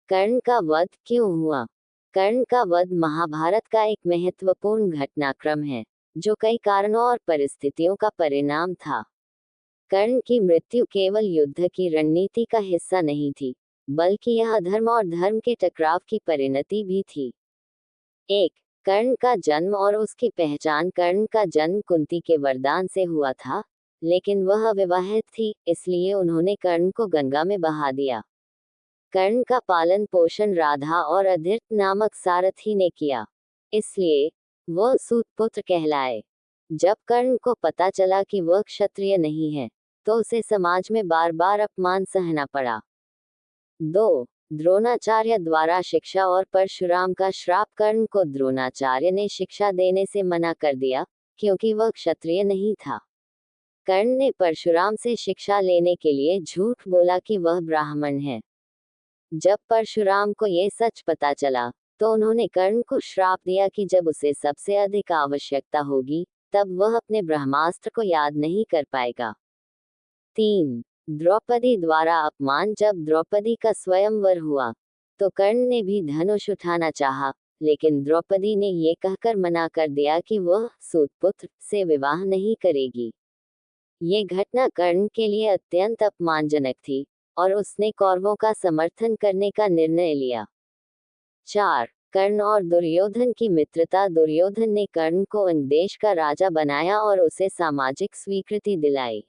कर्ण का वध क्यों हुआ? कर्ण का वध महाभारत का एक महत्वपूर्ण घटनाक्रम है, जो कई कारणों और परिस्थितियों का परिणाम था। कर्ण की मृत्यु केवल युद्ध की रणनीति का हिस्सा नहीं थी, बल्कि यह अधर्म और धर्म के टकराव की परिणति भी थी। एक, कर्ण का जन्म और उसकी पहचान। कर्ण का जन्म कुंती के वरदान से हुआ था, लेकिन वह अविवाहित थी, इसलिए उन्होंने कर्ण को गंगा में बहा दिया। कर्ण का पालन पोषण राधा और अधीर नामक सारथी ने किया, इसलिए वह सूतपुत्र कहलाए। जब कर्ण को पता चला कि वह क्षत्रिय नहीं है, तो उसे समाज में बार बार अपमान सहना पड़ा। 2. द्रोणाचार्य द्वारा शिक्षा और परशुराम का श्राप। कर्ण को द्रोणाचार्य ने शिक्षा देने से मना कर दिया, क्योंकि वह क्षत्रिय नहीं था। कर्ण ने परशुराम से शिक्षा लेने के लिए झूठ बोला कि वह ब्राह्मण है। जब परशुराम को यह सच पता चला, तो उन्होंने कर्ण को श्राप दिया कि जब उसे सबसे अधिक आवश्यकता होगी, तब वह अपने ब्रह्मास्त्र को याद नहीं कर पाएगा। 3. द्रौपदी द्वारा अपमान। जब द्रौपदी का स्वयंवर हुआ, तो कर्ण ने भी धनुष उठाना चाहा, लेकिन द्रौपदी ने ये कहकर मना कर दिया कि वह सूतपुत्र से विवाह नहीं करेगी। ये घटना कर्ण के लिए अत्यंत अपमानजनक थी, और उसने कौरवों का समर्थन करने का निर्णय लिया। 4. कर्ण और दुर्योधन की मित्रता। दुर्योधन ने कर्ण को अंग देश का राजा बनाया और उसे सामाजिक स्वीकृति दिलाई।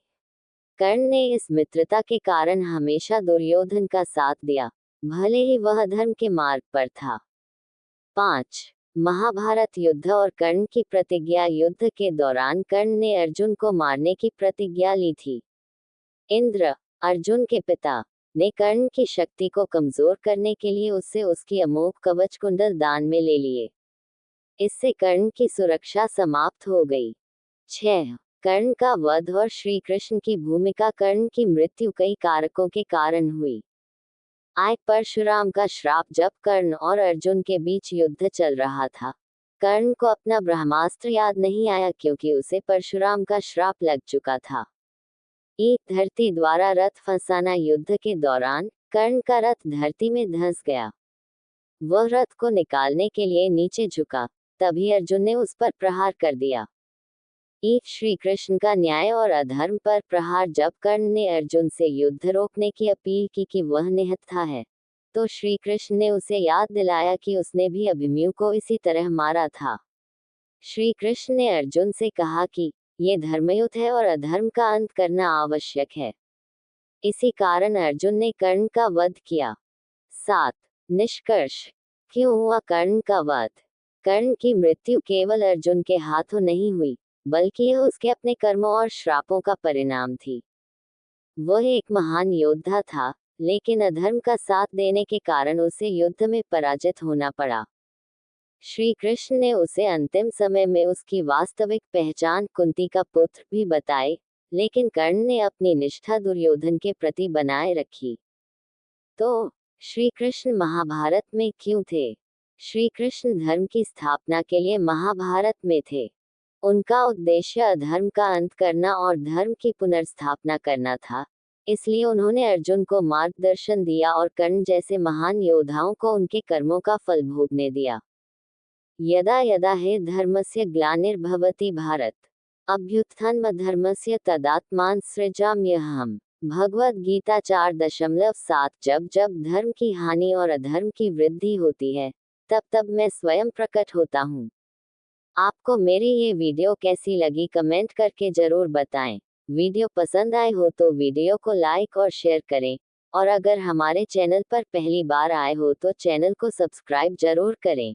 कर्ण ने इस मित्रता के कारण हमेशा दुर्योधन का साथ दिया, भले ही वह धर्म के मार्ग पर था। 5. महाभारत युद्ध और कर्ण की प्रतिज्ञा। युद्ध के दौरान कर्ण ने अर्जुन को मारने की प्रतिज्ञा ली थी। इंद्र, अर्जुन के पिता, ने कर्ण की शक्ति को कमजोर करने के लिए उससे उसकी अमोघ कवच कुंडल दान में ले लिए। इससे कर्ण की सुरक्षा समाप्त हो गई। 6. कर्ण का वध और श्री कृष्ण की भूमिका। कर्ण की मृत्यु कई कारकों के कारण हुई। परशुराम का श्राप। जब कर्ण और अर्जुन के बीच युद्ध चल रहा था, कर्ण को अपना ब्रह्मास्त्र याद नहीं आया, क्योंकि उसे परशुराम का श्राप लग चुका था। धरती द्वारा रथ फंसाना। युद्ध के दौरान कर्ण का रथ धरती में धंस गया। वह रथ को निकालने के लिए नीचे झुका, तभी अर्जुन ने उस पर प्रहार कर दिया। श्री कृष्ण का न्याय और अधर्म पर प्रहार। जब कर्ण ने अर्जुन से युद्ध रोकने की अपील की कि वह निहत्था है, तो श्री कृष्ण ने उसे याद दिलाया कि उसने भी अभिमन्यु को इसी तरह मारा था। श्री कृष्ण ने अर्जुन से कहा कि ये धर्मयुद्ध है और अधर्म का अंत करना आवश्यक है। इसी कारण अर्जुन ने कर्ण का वध किया। 7. निष्कर्ष। क्यों हुआ कर्ण का वध? कर्ण की मृत्यु केवल अर्जुन के हाथों नहीं हुई, बल्कि यह उसके अपने कर्मों और श्रापों का परिणाम थी। वह एक महान योद्धा था, लेकिन अधर्म का साथ देने के कारण उसे युद्ध में पराजित होना पड़ा। श्री कृष्ण ने उसे अंतिम समय में उसकी वास्तविक पहचान कुंती का पुत्र भी बताई, लेकिन कर्ण ने अपनी निष्ठा दुर्योधन के प्रति बनाए रखी। तो श्री कृष्ण महाभारत में क्यों थे? श्री कृष्ण धर्म की स्थापना के लिए महाभारत में थे। उनका उद्देश्य अधर्म का अंत करना और धर्म की पुनर्स्थापना करना था, इसलिए उन्होंने अर्जुन को मार्गदर्शन दिया और कर्ण जैसे महान योद्धाओं को उनके कर्मों का फल भोगने दिया। यदा यदा हि धर्मस्य ग्लानिर्भवति भारत, अभ्युत्थानमधर्मस्य तदात्मान सृजाम्यहम्। भगवद गीता 4.7। जब जब धर्म की हानि और अधर्म की वृद्धि होती है, तब तब मैं स्वयं प्रकट होता हूँ। आपको मेरी ये वीडियो कैसी लगी कमेंट करके जरूर बताएं। वीडियो पसंद आए हो तो वीडियो को लाइक और शेयर करें, और अगर हमारे चैनल पर पहली बार आए हो तो चैनल को सब्सक्राइब जरूर करें।